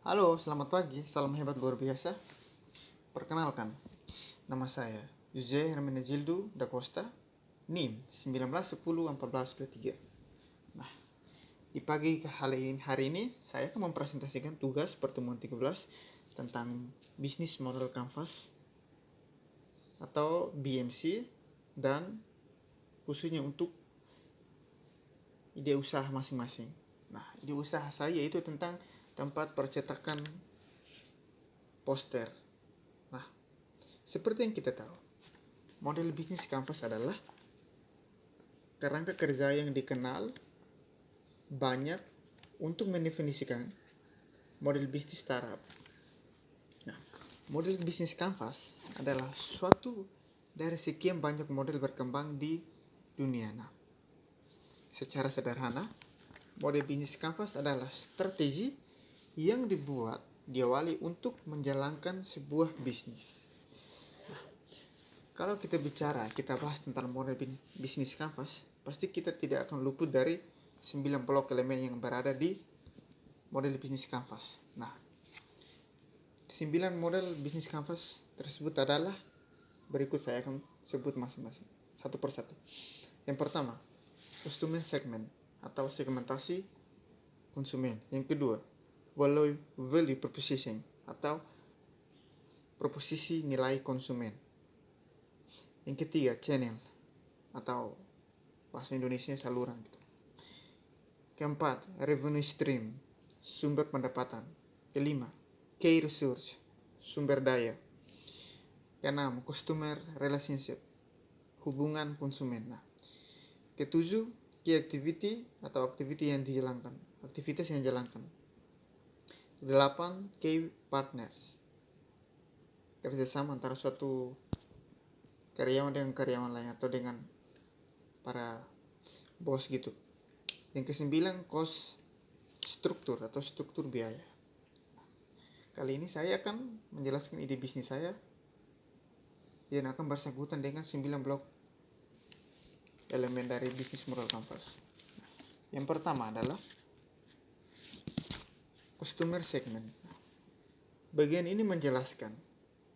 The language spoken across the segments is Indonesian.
Halo, selamat pagi. Salam hebat luar biasa. Perkenalkan, nama saya Jose Hermenegildo da Costa, NIM 19101423. Nah, di pagi hari ini saya akan mempresentasikan tugas pertemuan 13 tentang Business Model Canvas atau BMC dan khususnya untuk ide usaha masing-masing. Nah, ide usaha saya itu tentang tempat percetakan poster. Nah, seperti yang kita tahu, model bisnis Canvas adalah kerangka kerja yang dikenal banyak untuk mendefinisikan model bisnis startup. Nah, model bisnis Canvas adalah suatu dari sekian banyak model berkembang di dunia. Nah, secara sederhana, model bisnis Canvas adalah strategi yang diawali untuk menjalankan sebuah bisnis. Kalau kita bahas tentang model bisnis Canvas, pasti kita tidak akan luput dari 9 blok elemen yang berada di model bisnis Canvas. Nah, 9 model bisnis Canvas tersebut adalah berikut, saya akan sebut masing-masing satu persatu. Yang pertama, customer segment atau segmentasi konsumen. Yang kedua, value proposition atau proposisi nilai konsumen. Yang ketiga, channel atau bahasa Indonesia saluran gitu. Keempat, revenue stream, sumber pendapatan. Kelima, key resource, sumber daya. Keenam, customer relationship, hubungan konsumen. Nah, ketujuh, key activity atau aktivitas yang dijalankan. Kedelapan, key partners, kerjasama antara suatu karyawan dengan karyawan lain atau dengan para bos gitu. Yang kesembilan, cost struktur atau struktur biaya. Kali ini saya akan menjelaskan ide bisnis saya yang akan bersangkutan dengan 9 blok elemen dari bisnis model Canvas. Yang pertama adalah customer segment. Bagian ini menjelaskan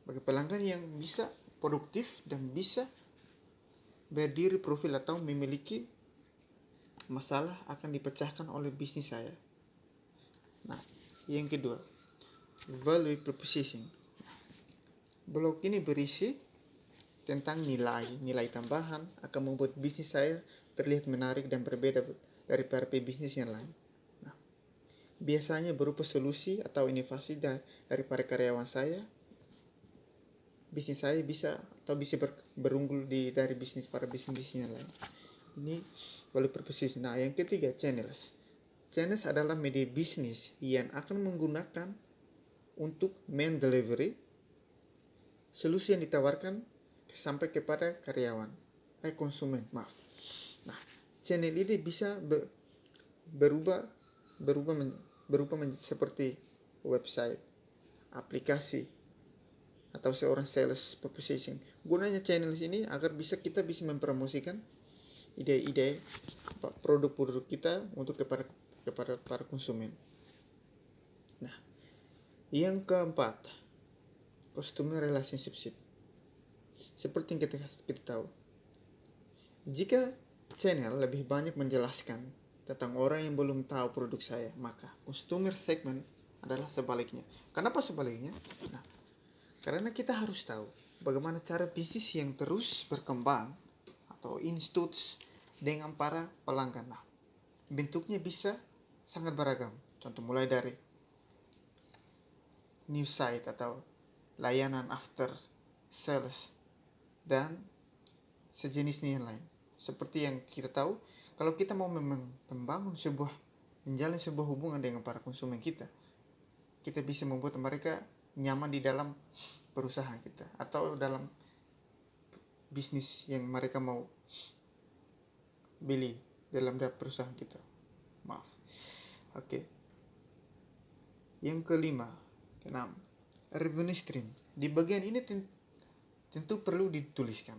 bagi pelanggan yang bisa produktif dan bisa berdiri profil atau memiliki masalah akan dipecahkan oleh bisnis saya. Nah, yang kedua, value proposition. Blok ini berisi tentang nilai tambahan akan membuat bisnis saya terlihat menarik dan berbeda dari bisnis yang lain. Nah, biasanya berupa solusi atau inovasi dari para karyawan saya. Bisnis saya bisa berunggul dari para bisnis yang lain. Ini value proposition. Nah, yang ketiga, channels. Channels adalah media bisnis yang akan menggunakan untuk delivery solusi yang ditawarkan sampai kepada konsumen. Nah, channel ini bisa berubah seperti website, aplikasi, atau seorang sales proposition. Gunanya channel ini agar kita bisa mempromosikan ide-ide produk-produk kita untuk kepada para konsumen. Nah, yang keempat, customer relationship. Seperti yang kita tahu, jika channel lebih banyak menjelaskan tentang orang yang belum tahu produk saya, maka customer segment adalah sebaliknya. Kenapa sebaliknya? Nah, karena kita harus tahu bagaimana cara bisnis yang terus berkembang atau instituts dengan para pelanggan. Nah, bentuknya bisa sangat beragam. Contoh mulai dari new site atau layanan after sales dan sejenisnya yang lain. Seperti yang kita tahu, kalau kita mau menjalin sebuah hubungan dengan para konsumen kita bisa membuat mereka nyaman di dalam perusahaan kita atau dalam bisnis yang mereka mau beli dalam perusahaan kita. Oke. Yang keenam, revenue stream. Di bagian ini tentu perlu dituliskan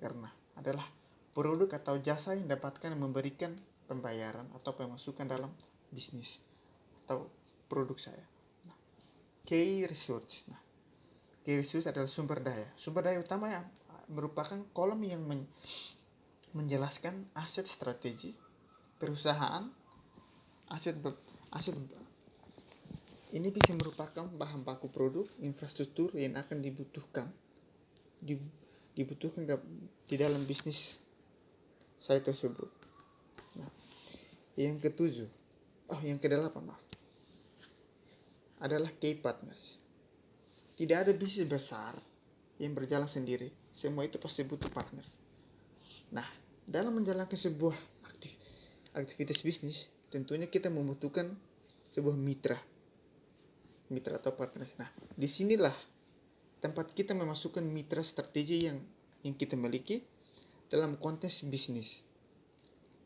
karena adalah produk atau jasa yang memberikan pembayaran atau pemasukan dalam bisnis atau produk saya. key resource. Nah, key resource adalah sumber daya. Sumber daya utama yang merupakan kolom yang menjelaskan aset strategi perusahaan. Aset ini bisa merupakan bahan baku produk, infrastruktur yang akan dibutuhkan di dalam bisnis saya tersebut. Nah, yang kedelapan adalah key partners. Tidak ada bisnis besar yang berjalan sendiri. Semua itu pasti butuh partners. Nah, dalam menjalankan sebuah aktivitas bisnis, tentunya kita membutuhkan sebuah mitra atau partners. Nah, disinilah tempat kita memasukkan mitra strategi yang kita miliki dalam konteks bisnis.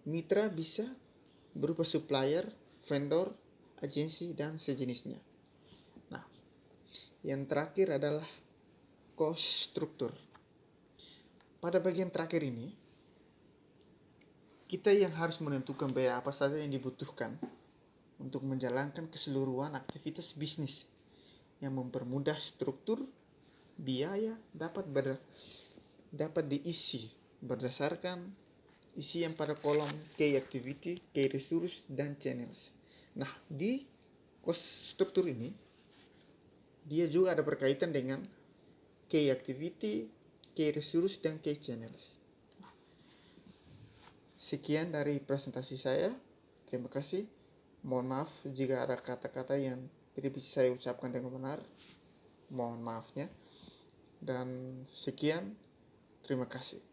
Mitra bisa berupa supplier, vendor, agensi, dan sejenisnya. Nah, yang terakhir adalah cost structure. Pada bagian terakhir ini, kita yang harus menentukan biaya apa saja yang dibutuhkan untuk menjalankan keseluruhan aktivitas bisnis yang mempermudah struktur biaya dapat diisi berdasarkan isian pada kolom key activity, key resource, dan channels. Nah, di cost struktur ini dia juga ada berkaitan dengan key activity, key resource, dan key channels. Sekian dari presentasi saya. Terima kasih. Mohon maaf jika ada kata-kata yang tidak bisa saya ucapkan dengan benar. Mohon maafnya. Dan sekian. Terima kasih.